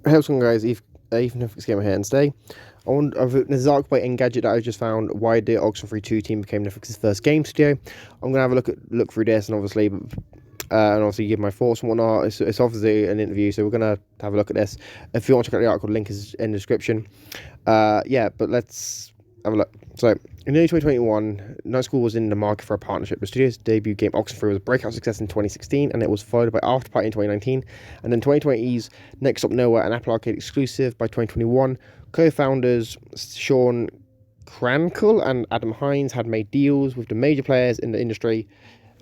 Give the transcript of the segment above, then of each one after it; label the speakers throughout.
Speaker 1: How's it going, guys? Even if it's Gamer here, and today there's an article by Engadget that I just found why the Oxenfree 2 team became Netflix's first game studio. I'm gonna have a look through this and obviously give my thoughts and whatnot. It's obviously an interview, so we're gonna have a look at this. If you want to check out the article, the link is in the description. But let's have a look. So, in early 2021, Night School was in the market for a partnership. The studio's debut game Oxenfree was a breakout success in 2016, and it was followed by Afterparty in 2019, and then 2020's Next Stop Nowhere, an Apple Arcade exclusive by 2021. Co-founders Sean Krankel and Adam Hines had made deals with the major players in the industry: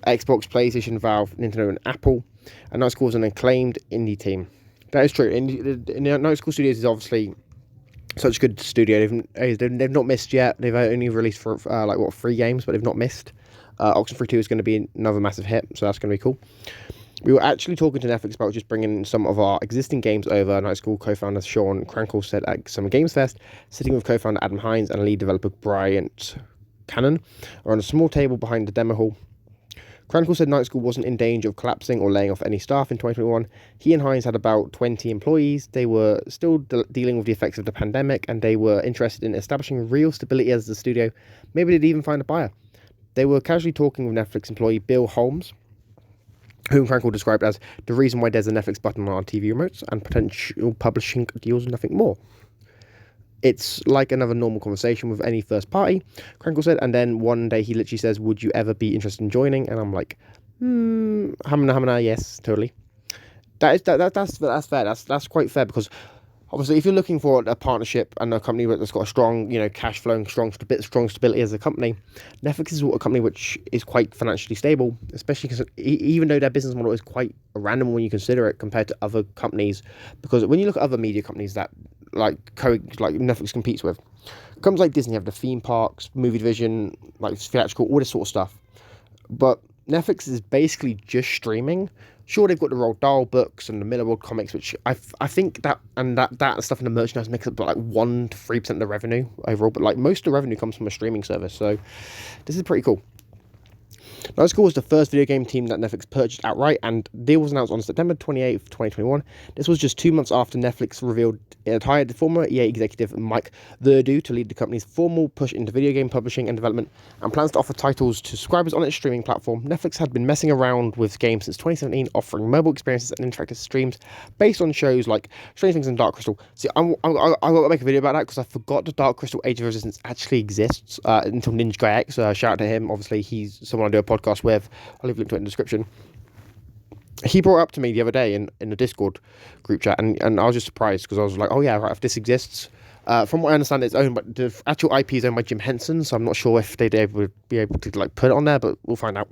Speaker 1: Xbox, PlayStation, Valve, Nintendo, and Apple. And Night School was an acclaimed indie team. That is true. Night School Studios is obviously such a good studio. They've not missed yet. They've only released for 3 games, but they've not missed. Oxenfree 2 is going to be another massive hit, so that's going to be cool. We were actually talking to Netflix about just bringing some of our existing games over. Night School co-founder Sean Krankel said at Summer Games Fest, sitting with co-founder Adam Hines and lead developer Bryant Cannon around a small table behind the demo hall. Krankel said Night School wasn't in danger of collapsing or laying off any staff in 2021. He and Hines had about 20 employees. They were still dealing with the effects of the pandemic, and they were interested in establishing real stability as the studio. Maybe they'd even find a buyer. They were casually talking with Netflix employee Bill Holmes, whom Krankel described as the reason why there's a Netflix button on our TV remotes and potential publishing deals and nothing more. It's like another normal conversation with any first party, Krankel said, and then one day he literally says, "Would you ever be interested in joining?" And I'm like, hamana, yes, totally. That's fair. That's quite fair, because obviously if you're looking for a partnership and a company that's got a strong, cash flowing, strong stability as a company, Netflix is a company which is quite financially stable, especially because even though their business model is quite random when you consider it compared to other companies, because when you look at other media companies that like Netflix competes with, companies like Disney have the theme parks, movie division, like theatrical, all this sort of stuff, but Netflix is basically just streaming. Sure, they've got the Roald Dahl books and the Millarworld comics, which I think that stuff in the merchandise makes up like 1 to 3% of the revenue overall, but like most of the revenue comes from a streaming service, so this is pretty cool. Night School was the first video game team that Netflix purchased outright, and the deal was announced on September 28th, 2021. This was just 2 months after Netflix revealed it had hired the former EA executive Mike Verdu to lead the company's formal push into video game publishing and development, and plans to offer titles to subscribers on its streaming platform. Netflix had been messing around with games since 2017, offering mobile experiences and interactive streams based on shows like Stranger Things and Dark Crystal. See, I've got to make a video about that because I forgot that Dark Crystal Age of Resistance actually exists until Ninja Guy X. Shout out to him. Obviously, he's someone I do a podcast with. I'll leave a link to it in the description. He brought it up to me the other day in the Discord group chat, and I was just surprised because I was like, oh yeah, right, if this exists. From what I understand, it's owned, but the actual IP is owned by Jim Henson, so I'm not sure if they'd be able to like put it on there, but we'll find out.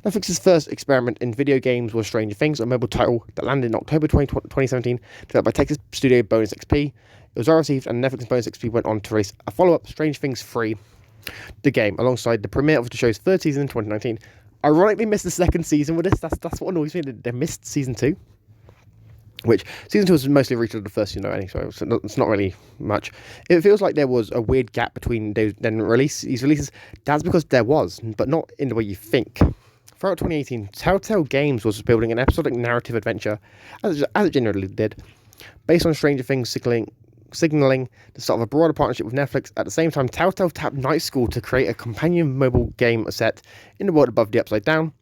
Speaker 1: Netflix's first experiment in video games was Stranger Things, a mobile title that landed in October 2017, developed by Texas studio Bonus XP. It was well received, and Netflix Bonus XP went on to release a follow-up, Stranger Things 3, the game, alongside the premiere of the show's 3rd season in 2019. Ironically missed the 2nd season with this. That's what annoys me. They missed season 2, which season 2 was mostly rooted of the first season anyway, so it's not really much. It feels like there was a weird gap between these releases. That's because there was, but not in the way you think. Throughout 2018, Telltale Games was building an episodic narrative adventure, as it generally did, based on Stranger Things, signaling the start of a broader partnership with Netflix. At the same time, Telltale tapped Night School to create a companion mobile game set in the world above the Upside Down.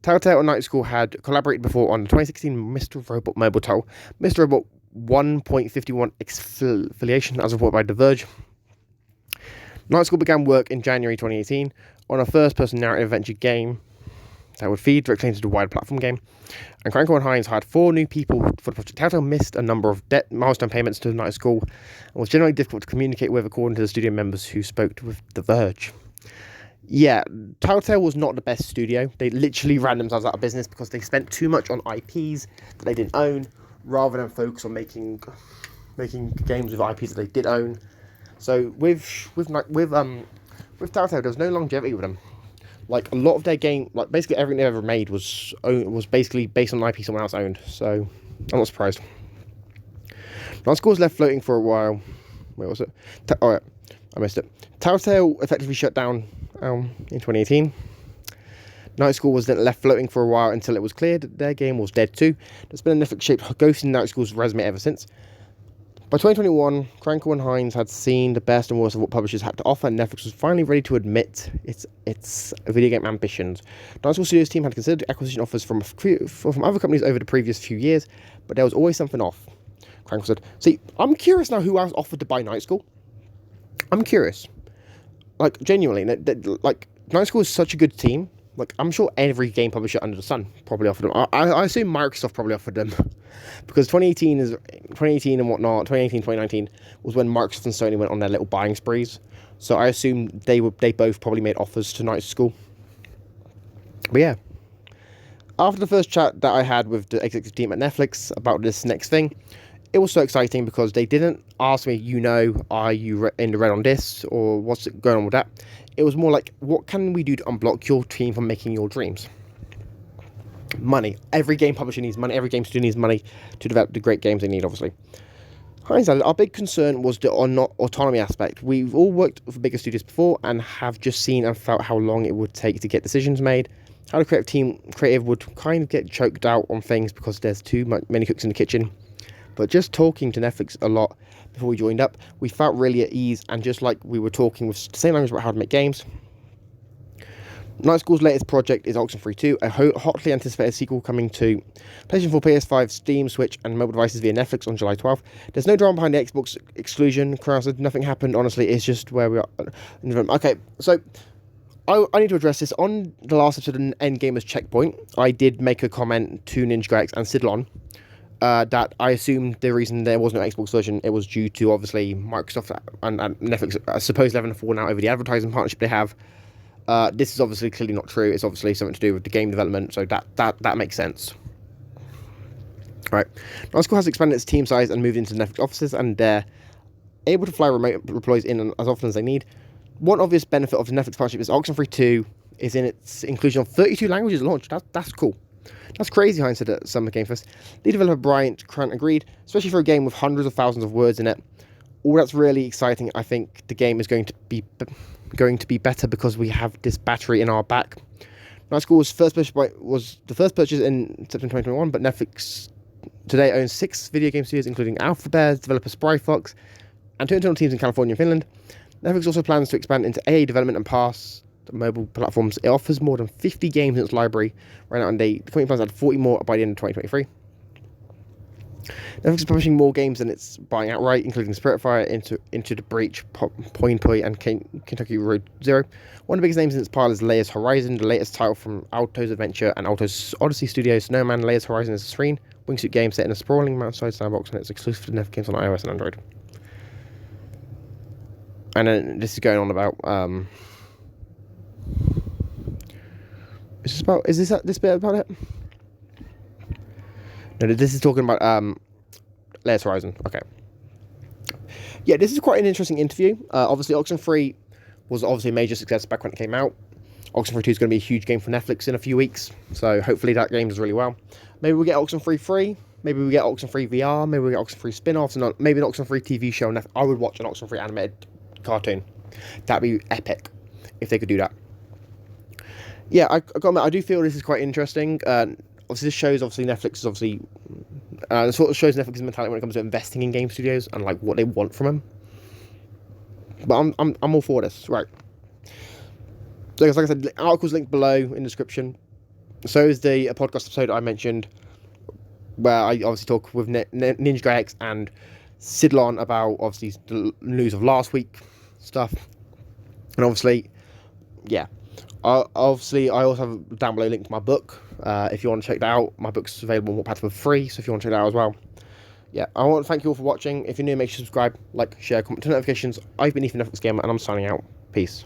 Speaker 1: Telltale and Night School had collaborated before on the 2016 Mr. Robot mobile title, Mr. Robot 1.51 Exfoliation, as reported by The Verge. Night School began work in January 2018 on a first-person narrative adventure game that would feed directly into the wider platform game. And Krankel and Hines hired 4 new people for the project. Telltale missed a number of debt milestone payments to the Night School and was generally difficult to communicate with, according to the studio members who spoke with The Verge. Yeah, Telltale was not the best studio. They literally ran themselves out of business because they spent too much on IPs that they didn't own, rather than focus on making games with IPs that they did own. So with Telltale, there was no longevity with them. Like, a lot of their game, like basically everything they ever made was basically based on an IP someone else owned. So I'm not surprised. Night School was left floating for a while. Where was it? I missed it. Telltale effectively shut down in 2018. Night School was then left floating for a while until it was cleared that their game was dead too. There's been a Netflix-shaped ghost in Night School's resume ever since. By 2021, Krankel and Hines had seen the best and worst of what publishers had to offer, and Netflix was finally ready to admit its video game ambitions. Night School Studios team had considered acquisition offers from other companies over the previous few years, but there was always something off. Krankel said, "See, I'm curious now who else offered to buy Night School. I'm curious. Like, genuinely, like, Night School is such a good team. Like, I'm sure every game publisher under the sun probably offered them. I assume Microsoft probably offered them. Because 2018 and whatnot, 2018, 2019 was when Microsoft and Sony went on their little buying sprees. So I assume they both probably made offers to Night School. But yeah. After the first chat that I had with the executive team at Netflix about this next thing, it was so exciting because they didn't ask me, are you in the red on this, or what's going on with that? It was more like, what can we do to unblock your team from making your dreams? Money. Every game publisher needs money. Every game studio needs money to develop the great games they need, obviously. Hines added, our big concern was the autonomy aspect. We've all worked for bigger studios before and have just seen and felt how long it would take to get decisions made. How the creative would kind of get choked out on things because there's many cooks in the kitchen. But just talking to Netflix a lot before we joined up, we felt really at ease, and just like we were talking with the same language about how to make games. Night School's latest project is Oxenfree 2, a hotly anticipated sequel coming to PlayStation 4, PS5, Steam, Switch, and mobile devices via Netflix on July 12th. There's no drama behind the Xbox exclusion. Said nothing happened, honestly, it's just where we are. Okay, so I need to address this. On the last episode of Endgamers Checkpoint, I did make a comment to Ninja and Sidlon that I assumed the reason there was no Xbox version, it was due to, obviously, Microsoft and Netflix supposedly having a falling out over the advertising partnership they have. This is obviously clearly not true. It's obviously something to do with the game development, so that makes sense. Right. Night School has expanded its team size and moved into Netflix offices, and they're able to fly remote employees in as often as they need. One obvious benefit of the Netflix partnership is Oxenfree 2 is in its inclusion of 32 languages launched. That's cool. That's crazy, Hines said at Summer Game Fest. Lead developer Bryant Krant agreed, especially for a game with hundreds of thousands of words in it. All that's really exciting. I think the game is going to be better because we have this battery in our back. Night School was the first purchase in September 2021, but Netflix today owns 6 video game studios, including Alpha Bears, developer Spry Fox, and 2 internal teams in California and Finland. Netflix also plans to expand into AA development and pass mobile platforms. It offers more than 50 games in its library right now, and the company plans to add 40 more by the end of 2023. Netflix is publishing more games than it's buying outright, including Spiritfire, Into the Breach, Point Poi, and Kentucky Road Zero. One of the biggest names in its pile is Layers Horizon, the latest title from Alto's Adventure and Alto's Odyssey Studios. Snowman Layers Horizon is a serene wingsuit game set in a sprawling mountainside sandbox, and it's exclusive to Netflix games on iOS and Android. And then this is going on about is this bit about it? No, this is talking about Layers Horizon. Okay. Yeah, this is quite an interesting interview. Obviously, Oxenfree was obviously a major success back when it came out. Oxenfree 2 is going to be a huge game for Netflix in a few weeks, so hopefully that game does really well. Maybe we'll get Oxenfree 3. Maybe we get Oxenfree VR. Maybe we get Oxenfree spin-offs, and maybe an Oxenfree TV show. I would watch an Oxenfree animated cartoon. That'd be epic if they could do that. Yeah, I do feel this is quite interesting. Obviously, this shows Netflix is obviously sort of shows Netflix's mentality when it comes to investing in game studios and like what they want from them. But I'm all for this, right? So, like I said, the article's linked below in the description. So is the podcast episode I mentioned, where I obviously talk with Ninja X and Sidlon about obviously the news of last week stuff, and obviously, yeah. I also have down below a link to my book. If you want to check that out, my book's available on Wattpad for free, so if you want to check that out as well. Yeah, I want to thank you all for watching. If you're new, make sure to subscribe, like, share, comment, turn notifications. I've been Ethan Netflix Gamer, and I'm signing out. Peace.